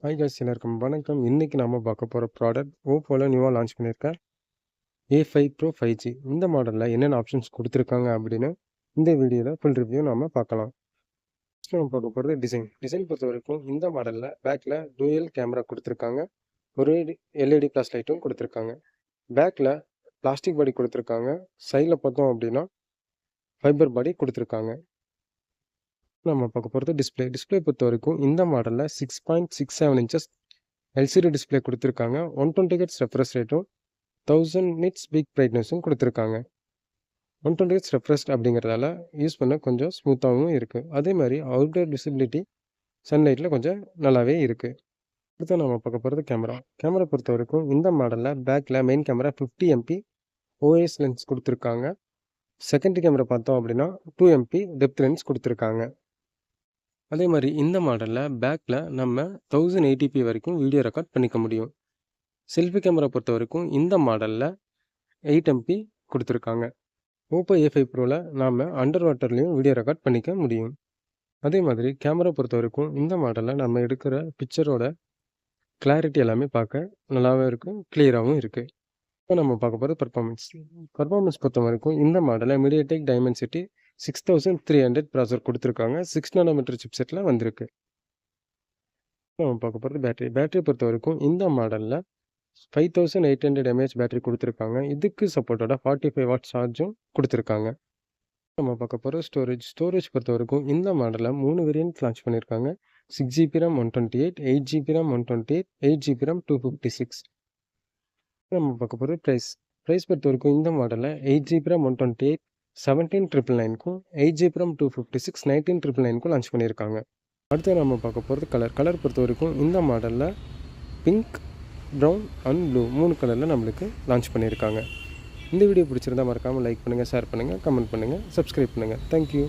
Hi guys எல்லாருக்கும் வணக்கம். இன்னைக்கு நாம பார்க்க போற ப்ராடக்ட் ஓப்போல நியூவா லான்ச் பண்ணியிருக்க A5 Pro 5G. இந்த மாடல்ல என்னென்ன ஆப்ஷன்ஸ் குடுத்துருக்காங்க அப்படின்னு இந்த வீடியோல ஃபுல் ரிவ்யூ நாம பார்க்கலாம். ஃபர்ஸ்ட் நம்ம பார்க்க போறது டிசைன் பொறுத்தவரைக்கும் இந்த மாடல்ல பேக்ல டூயல் கேமரா குடுத்துருக்காங்க. ஒரு LED ஃபிளாஷ் லைட்டும் குடுத்துருக்காங்க. பேக்ல பிளாஸ்டிக் பாடி குடுத்துருக்காங்க. சைடுல பார்த்தோம் அப்படின்னா ஃபைபர் பாடி குடுத்துருக்காங்க. நம்ம பார்க்க போறது டிஸ்ப்ளே பொறுத்தவரைக்கும் இந்த மாடல்ல 6.67 இன்ச்சஸ் LCD டிஸ்ப்ளே குடுத்துருக்காங்க. 120 ஹெர்ட்ஸ் ரெஃப்ரெஷ் ரேட்டும் 1000 நிட்ஸ் பீக் பிரைட்னஸும் கொடுத்துருக்காங்க. 120 ஹெர்ட்ஸ் ரெஃப்ரெஷ் அப்படிங்கிறதால யூஸ் பண்ண கொஞ்சம் ஸ்மூத்தாகவும் இருக்குது. அதே மாதிரி அவுட்டோர் விசிபிலிட்டி சன்லைட்டில் கொஞ்சம் நல்லாவே இருக்குது. அடுத்து நம்ம பார்க்க போகிறது கேமரா பொறுத்த வரைக்கும் இந்த மாடலில் பேக்கில் main camera 50 MP OIS lens கொடுத்துருக்காங்க. செகண்டரி கேமரா பார்த்தோம் அப்படின்னா 2 MP டெப்த் லென்ஸ் கொடுத்துருக்காங்க. அதே மாதிரி இந்த மாடலில் பேக்கில் நம்ம 1080p வரைக்கும் வீடியோ ரெக்கார்ட் பண்ணிக்க முடியும். செல்ஃபி கேமரா பொறுத்த வரைக்கும் இந்த மாடலில் 8 MP கொடுத்துருக்காங்க. ஓப்போ A5 ப்ரோவில் நாம் அண்டர் வாட்டர்லேயும் வீடியோ ரெக்கார்ட் பண்ணிக்க முடியும். அதே மாதிரி கேமரா பொறுத்த வரைக்கும் இந்த மாடலில் நம்ம எடுக்கிற பிக்சரோட கிளாரிட்டி எல்லாமே பார்க்க நல்லாவே இருக்கும், கிளியராகவும் இருக்குது. இப்போ நம்ம பார்க்க போகிறது பர்ஃபார்மன்ஸ் பொறுத்த வரைக்கும் இந்த மாடலில் MediaTek Dimensity 6300 ப்ராசர் கொடுத்துருக்காங்க. 6 nm சிப்செட்டில் வந்திருக்கு. நம்ம பார்க்க போகிறது பேட்டரி பொறுத்த வரைக்கும் இந்த மாடலில் 5800 mAh பேட்டரி கொடுத்துருக்காங்க. இதுக்கு சப்போர்ட்டோட 45 வாட் சார்ஜும் கொடுத்துருக்காங்க. நம்ம பார்க்க போகிற ஸ்டோரேஜ் பொறுத்த வரைக்கும் இந்த மாடலில் 3 வேரியன்ட் லான்ச் பண்ணியிருக்காங்க. 6GB RAM 128, 8GB RAM 128, 8GB RAM 256. நம்ம பார்க்க போகிறது ப்ரைஸ் பொறுத்த வரைக்கும் இந்த மாடலில் 8GB RAM 128 17,999க்கும் 8GB RAM 256 19,999க்கும் லான்ச் பண்ணியிருக்காங்க. அடுத்து நம்ம பார்க்க போகிறது கலர் பொறுத்த வரைக்கும் இந்த மாடலில் பிங்க், ப்ரௌன் அண்ட் ப்ளூ 3 கலரில் நம்மளுக்கு லான்ச் பண்ணியிருக்காங்க. இந்த வீடியோ பிடிச்சிருந்தா மறக்காமல் லைக் பண்ணுங்கள், ஷேர் பண்ணுங்கள், கமெண்ட் பண்ணுங்கள், சப்ஸ்கிரைப் பண்ணுங்கள். தேங்க்யூ.